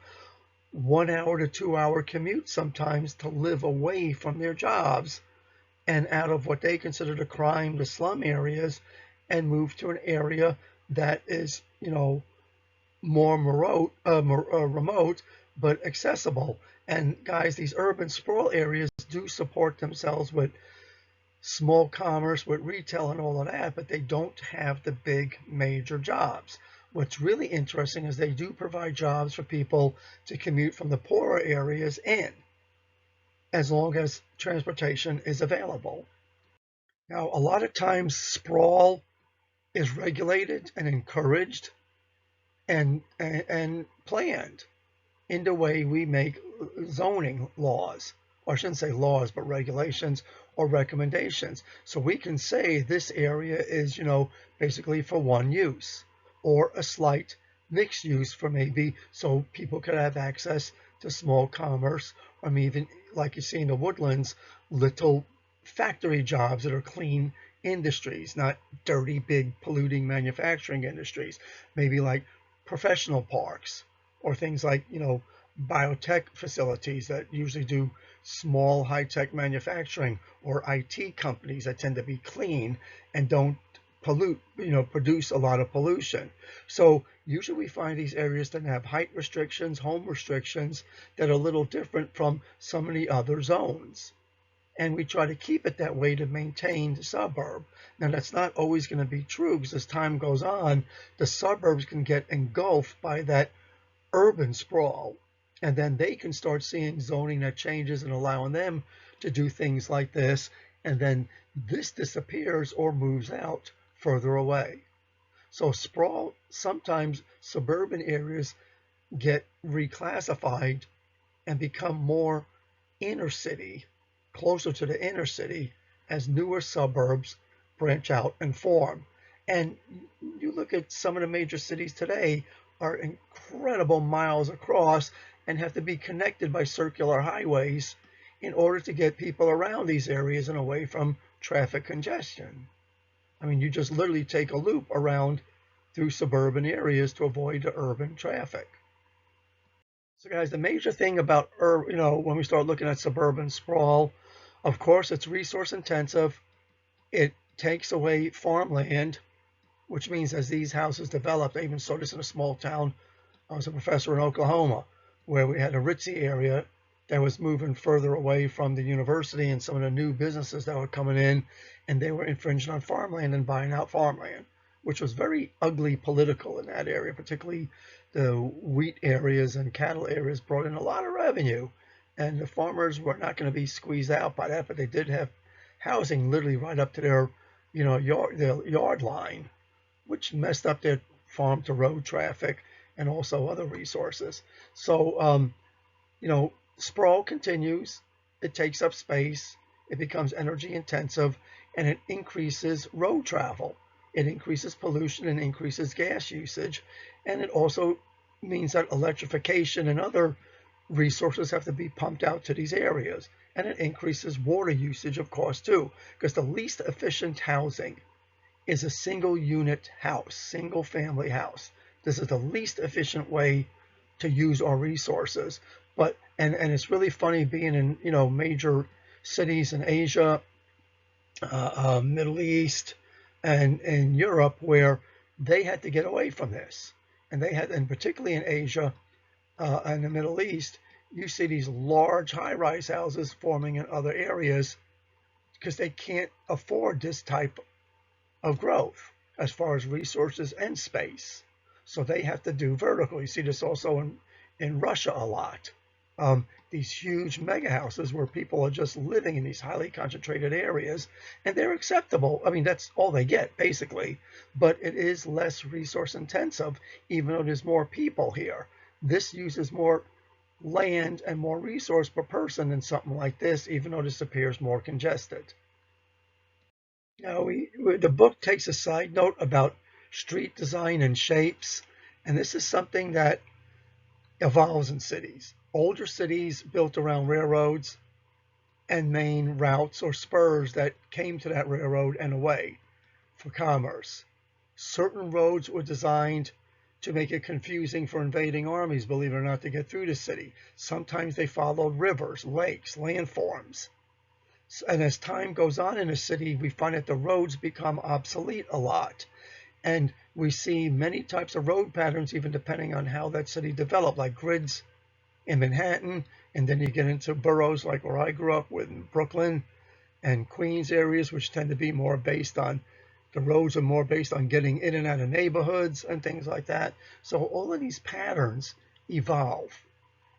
1 hour to 2 hour commute sometimes to live away from their jobs and out of what they consider the crime, the slum areas, and move to an area that is, more remote, but accessible. And guys, these urban sprawl areas do support themselves with small commerce, with retail and all of that, but they don't have the big major jobs. What's really interesting is they do provide jobs for people to commute from the poorer areas in, as long as transportation is available. Now, a lot of times sprawl is regulated and encouraged and planned in the way we make zoning laws, or I shouldn't say laws, but regulations or recommendations. So we can say this area is, basically for one use, or a slight mixed use for maybe so people could have access to small commerce, or even, like you see in the woodlands, little factory jobs that are clean industries, not dirty, big polluting manufacturing industries, maybe like professional parks, or things like, biotech facilities that usually do small high-tech manufacturing, or IT companies that tend to be clean and don't pollute, produce a lot of pollution. So usually we find these areas that have height restrictions, home restrictions that are a little different from some of the other zones. And we try to keep it that way to maintain the suburb. Now, that's not always going to be true, because as time goes on, the suburbs can get engulfed by that urban sprawl, and then they can start seeing zoning that changes and allowing them to do things like this, and then this disappears or moves out further away. So sprawl, sometimes suburban areas get reclassified and become more inner city, closer to the inner city, as newer suburbs branch out and form. And you look at some of the major cities today are incredible miles across and have to be connected by circular highways in order to get people around these areas and away from traffic congestion. I mean, you just literally take a loop around through suburban areas to avoid the urban traffic. So guys, the major thing about, when we start looking at suburban sprawl, of course, it's resource intensive. It takes away farmland, which means as these houses develop, I even saw this in a small town. I was a professor in Oklahoma, where we had a ritzy area that was moving further away from the university and some of the new businesses that were coming in, and they were infringing on farmland and buying out farmland, which was very ugly political in that area. Particularly the wheat areas and cattle areas brought in a lot of revenue, and the farmers were not going to be squeezed out by that, but they did have housing literally right up to their, their yard line, which messed up their farm to road traffic and also other resources. So, sprawl continues. It takes up space. It becomes energy intensive, and it increases road travel. It increases pollution and increases gas usage. And it also means that electrification and other resources have to be pumped out to these areas. and it increases water usage, of course, too, because the least efficient housing is a single unit house, single family house. This is the least efficient way to use our resources. But and it's really funny being in major cities in Asia, Middle East, and in Europe, where they had to get away from this, and particularly in Asia and the Middle East, you see these large high-rise houses forming in other areas because they can't afford this type of growth as far as resources and space. So they have to do vertical. You see this also in Russia a lot. These huge mega houses where people are just living in these highly concentrated areas, and they're acceptable. I mean, that's all they get, basically. But it is less resource intensive, even though there's more people here. This uses more land and more resource per person than something like this, even though this appears more congested. Now, the book takes a side note about street design and shapes, and this is something that evolves in cities. Older cities built around railroads and main routes or spurs that came to that railroad and away for commerce. Certain roads were designed to make it confusing for invading armies, believe it or not, to get through the city. Sometimes they followed rivers, lakes, landforms. And as time goes on in a city, we find that the roads become obsolete a lot. And we see many types of road patterns, even depending on how that city developed, like grids in Manhattan. And then you get into boroughs like where I grew up with Brooklyn and Queens areas, which tend to be more based on, the roads are more based on getting in and out of neighborhoods and things like that. So all of these patterns evolve.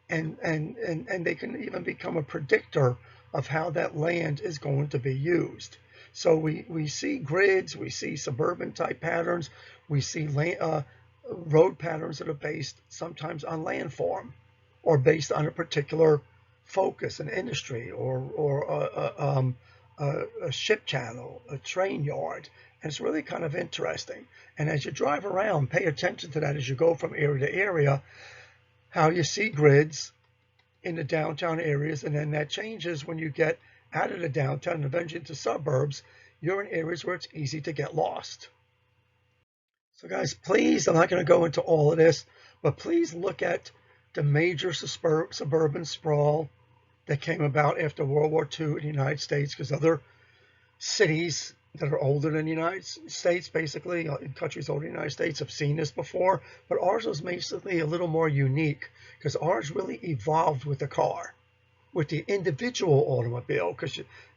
And they can even become a predictor of how that land is going to be used. So we see grids, we see suburban type patterns, we see road patterns that are based sometimes on landform or based on a particular focus, an industry, or a ship channel, a train yard. And it's really kind of interesting. And as you drive around, pay attention to that as you go from area to area, how you see grids in the downtown areas, and then that changes when you get out of the downtown and eventually into suburbs. You're in areas where it's easy to get lost. So guys, please, I'm not going to go into all of this, but please look at the major suburban sprawl that came about after World War II in the United States, because other cities that are older than the United States, basically, in countries older than the United States, have seen this before, but ours was basically a little more unique because ours really evolved with the car, with the individual automobile,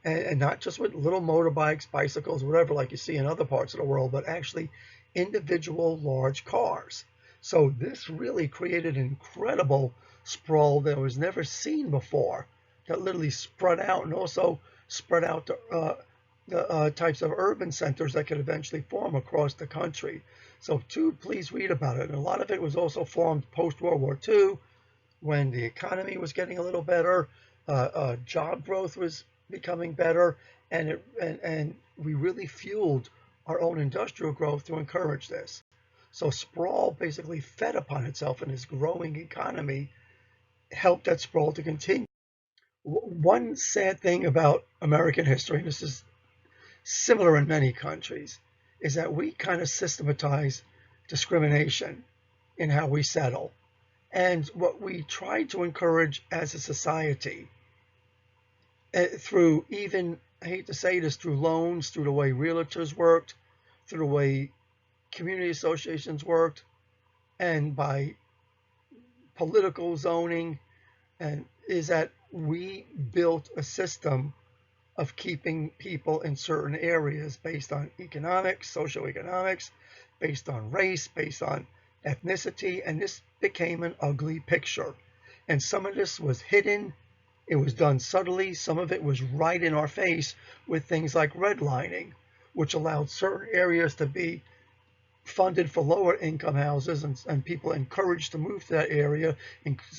and not just with little motorbikes, bicycles, whatever, like you see in other parts of the world, but actually individual large cars. So this really created an incredible sprawl that was never seen before, that literally spread out, and also spread out to the types of urban centers that could eventually form across the country. So please read about it. And a lot of it was also formed post-World War II, when the economy was getting a little better, job growth was becoming better, and we really fueled our own industrial growth to encourage this. So sprawl basically fed upon itself, and this growing economy helped that sprawl to continue. One sad thing about American history, and this is similar in many countries, is that we kind of systematize discrimination in how we settle. And what we try to encourage as a society, through even, I hate to say this, through loans, through the way realtors worked, through the way community associations worked, and by political zoning, and is that we built a system of keeping people in certain areas based on economics, socioeconomics, based on race, based on ethnicity, and this became an ugly picture. And some of this was hidden, it was done subtly, some of it was right in our face with things like redlining, which allowed certain areas to be funded for lower income houses, and people encouraged to move to that area,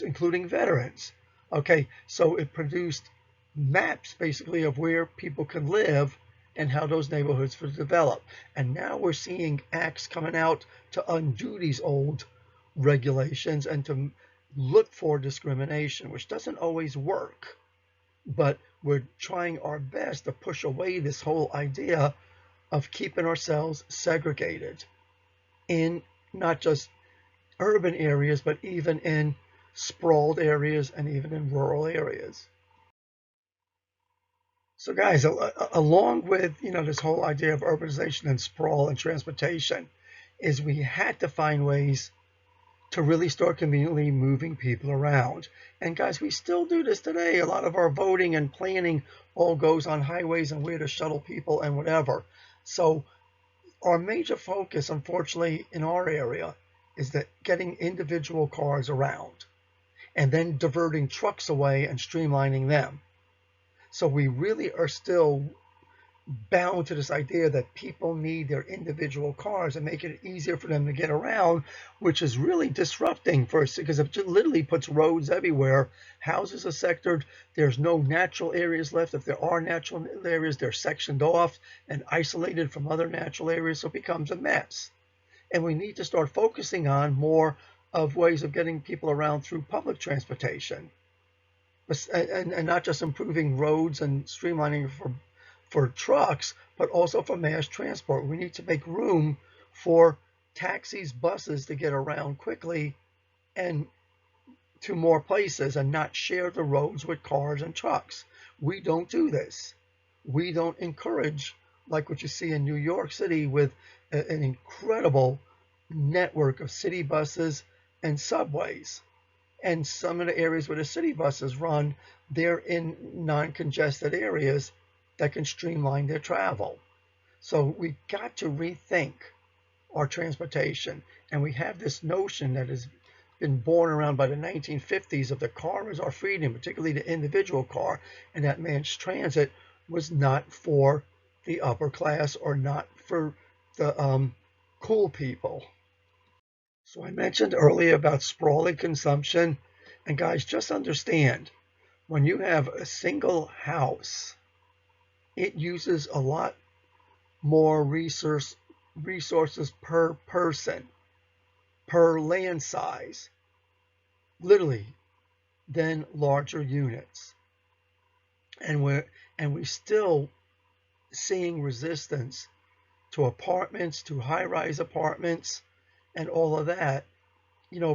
including veterans. Okay, so it produced maps basically of where people could live and how those neighborhoods would develop. And now we're seeing acts coming out to undo these old regulations and to look for discrimination, which doesn't always work. But we're trying our best to push away this whole idea of keeping ourselves segregated in not just urban areas, but even in sprawled areas and even in rural areas. So guys, along with, this whole idea of urbanization and sprawl and transportation, is we had to find ways to really start conveniently moving people around. And guys, we still do this today. A lot of our voting and planning all goes on highways and where to shuttle people and whatever. So our major focus, unfortunately, in our area is that getting individual cars around and then diverting trucks away and streamlining them. So we really are still bound to this idea that people need their individual cars and make it easier for them to get around, which is really disrupting for us because it literally puts roads everywhere. Houses are sectored. There's no natural areas left. If there are natural areas, they're sectioned off and isolated from other natural areas, so it becomes a mess. And we need to start focusing on more of ways of getting people around through public transportation, and not just improving roads and streamlining for trucks, but also for mass transport. We need to make room for taxis, buses to get around quickly and to more places and not share the roads with cars and trucks. We don't do this. We don't encourage, like what you see in New York City with an incredible network of city buses and subways. And some of the areas where the city buses run, they're in non-congested areas that can streamline their travel. So we've got to rethink our transportation. And we have this notion that has been born around by the 1950s of the car is our freedom, particularly the individual car, and that mass transit was not for the upper class or not for the cool people. So I mentioned earlier about sprawl and consumption. And guys, just understand, when you have a single house, it uses a lot more resources per person, per land size, literally, than larger units. And we're still seeing resistance to apartments, to high-rise apartments, and all of that,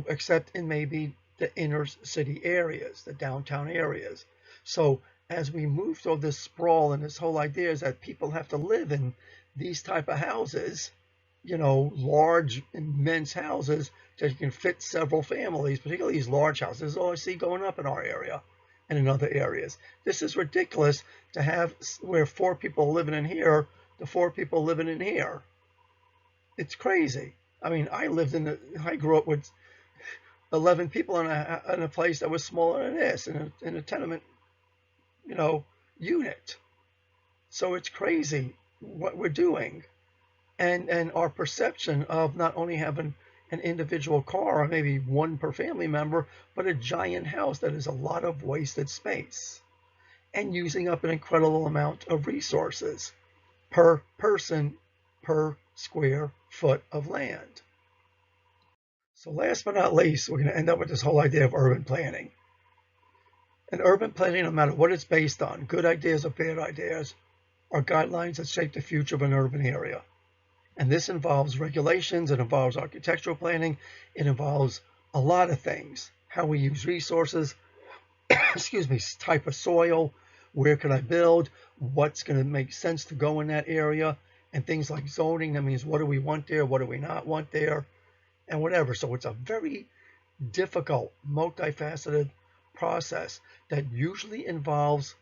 except in maybe the inner city areas, the downtown areas. So as we move through this sprawl and this whole idea is that people have to live in these type of houses, large, immense houses that you can fit several families, particularly these large houses. This is all I see going up in our area and in other areas. This is ridiculous to have where 4 people living in here, the 4 people living in here. It's crazy. I mean, I grew up with 11 people in a place that was smaller than this, in a tenement, unit. So it's crazy what we're doing. And our perception of not only having an individual car or maybe one per family member, but a giant house that is a lot of wasted space and using up an incredible amount of resources per person, per square foot of land. So last but not least, we're going to end up with this whole idea of urban planning. And urban planning, no matter what it's based on, good ideas or bad ideas, are guidelines that shape the future of an urban area. And this involves regulations, it involves architectural planning, it involves a lot of things. How we use resources, excuse me, type of soil, where can I build, what's going to make sense to go in that area, and things like zoning. That means what do we want there, what do we not want there, and whatever. So it's a very difficult, multifaceted process that usually involves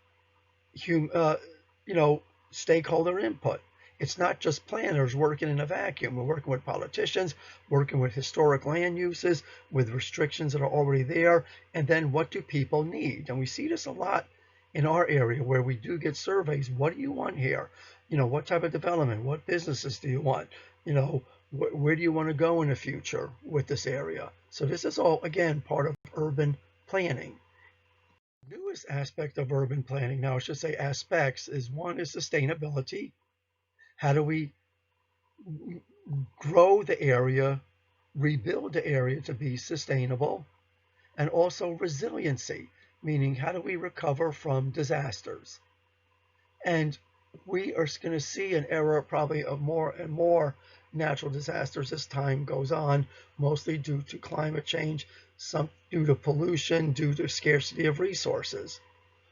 stakeholder input. It's not just planners working in a vacuum. We're working with politicians, working with historic land uses, with restrictions that are already there, and then what do people need? And we see this a lot in our area where we do get surveys. What do you want here? What type of development? What businesses do you want? Where do you want to go in the future with this area? So this is all, again, part of urban planning. The newest aspect of urban planning, now I should say aspects, is one is sustainability. How do we grow the area, rebuild the area to be sustainable, and also resiliency, meaning how do we recover from disasters? And we are going to see an era probably of more and more natural disasters as time goes on, mostly due to climate change, some due to pollution, due to scarcity of resources.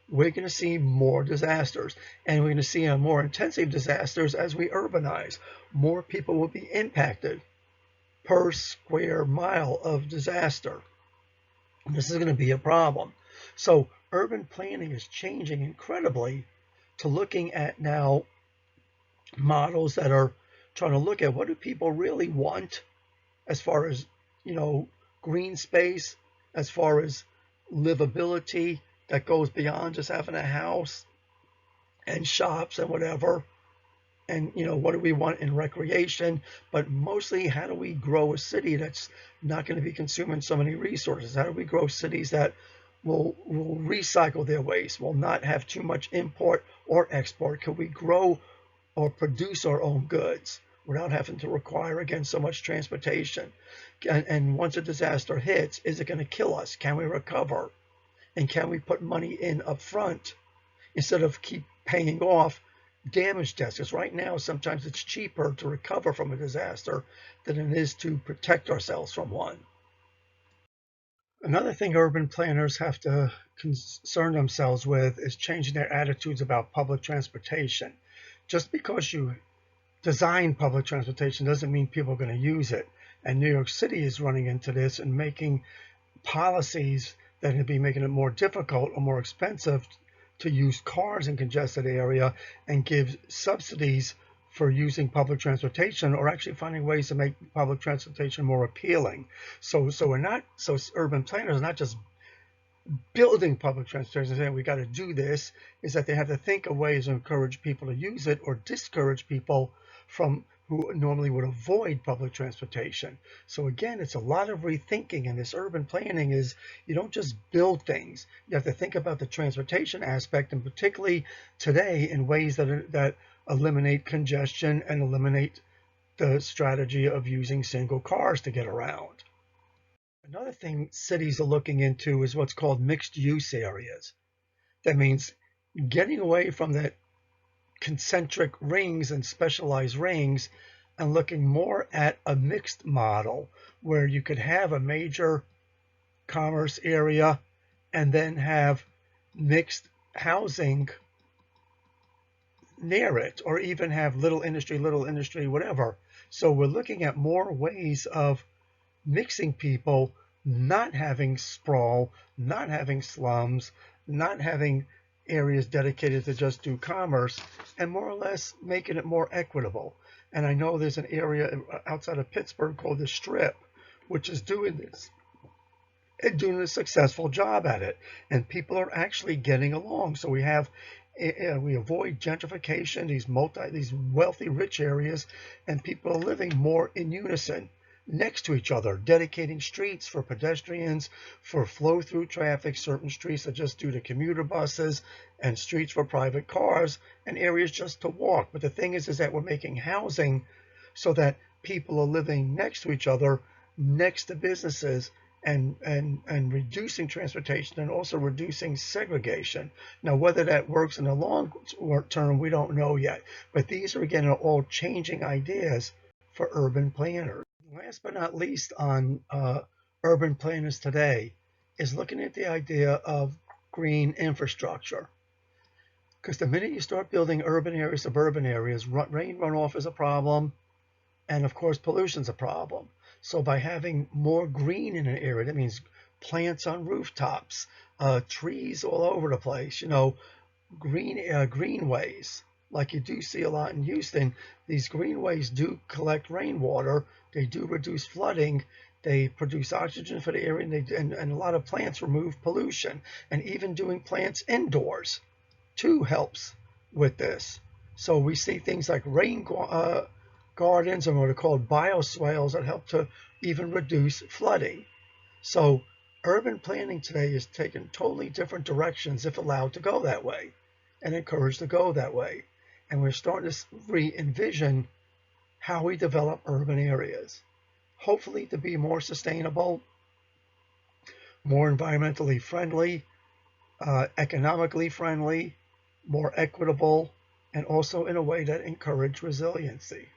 We're going to see more disasters, and we're going to see more intensive disasters as we urbanize. More people will be impacted per square mile of disaster. This is going to be a problem. So urban planning is changing incredibly to looking at now models that are trying to look at what do people really want as far as, green space, as far as livability that goes beyond just having a house and shops and whatever. And, what do we want in recreation? But mostly, how do we grow a city that's not going to be consuming so many resources? How do we grow cities that will recycle their waste, will not have too much import or export? Can we grow or produce our own goods without having to require, again, so much transportation? And once a disaster hits, is it going to kill us? Can we recover? And can we put money in up front instead of keep paying off damage debts? Because right now, sometimes it's cheaper to recover from a disaster than it is to protect ourselves from one. Another thing urban planners have to concern themselves with is changing their attitudes about public transportation. Just because you design public transportation doesn't mean people are going to use it. And New York City is running into this and making policies that would be making it more difficult or more expensive to use cars in congested area, and give subsidies for using public transportation, or actually finding ways to make public transportation more appealing. So urban planners are not just building public transportation saying we got to do this, is that they have to think of ways to encourage people to use it or discourage people from who normally would avoid public transportation. So again, it's a lot of rethinking, and this urban planning is, you don't just build things. You have to think about the transportation aspect, and particularly today in ways that eliminate congestion and eliminate the strategy of using single cars to get around. Another thing cities are looking into is what's called mixed use areas. That means getting away from that concentric rings and specialized rings and looking more at a mixed model where you could have a major commerce area and then have mixed housing near it, or even have little industry, whatever. So we're looking at more ways of mixing people, not having sprawl, not having slums, not having areas dedicated to just do commerce, and more or less making it more equitable. And I know there's an area outside of Pittsburgh called the Strip, which is doing this and doing a successful job at it. And people are actually getting along. So we avoid gentrification, these wealthy, rich areas, and people are living more in unison next to each other, dedicating streets for pedestrians, for flow-through traffic, certain streets are just due to commuter buses, and streets for private cars, and areas just to walk. But the thing is that we're making housing so that people are living next to each other, next to businesses, and reducing transportation and also reducing segregation. Now, whether that works in the long term, we don't know yet. But these are, again, all changing ideas for urban planners. Last but not least on urban planners today is looking at the idea of green infrastructure. Because the minute you start building urban areas, suburban areas, rain runoff is a problem, and of course pollution's a problem. So by having more green in an area, that means plants on rooftops, trees all over the place, greenways, like you do see a lot in Houston. These greenways do collect rainwater, they do reduce flooding, they produce oxygen for the area, and a lot of plants remove pollution. And even doing plants indoors too helps with this. So we see things like rain gardens, and what are called bioswales, that help to even reduce flooding. So urban planning today is taking totally different directions if allowed to go that way, and encouraged to go that way. And we're starting to re-envision how we develop urban areas, hopefully to be more sustainable, more environmentally friendly, economically friendly, more equitable, and also in a way that encouraged resiliency.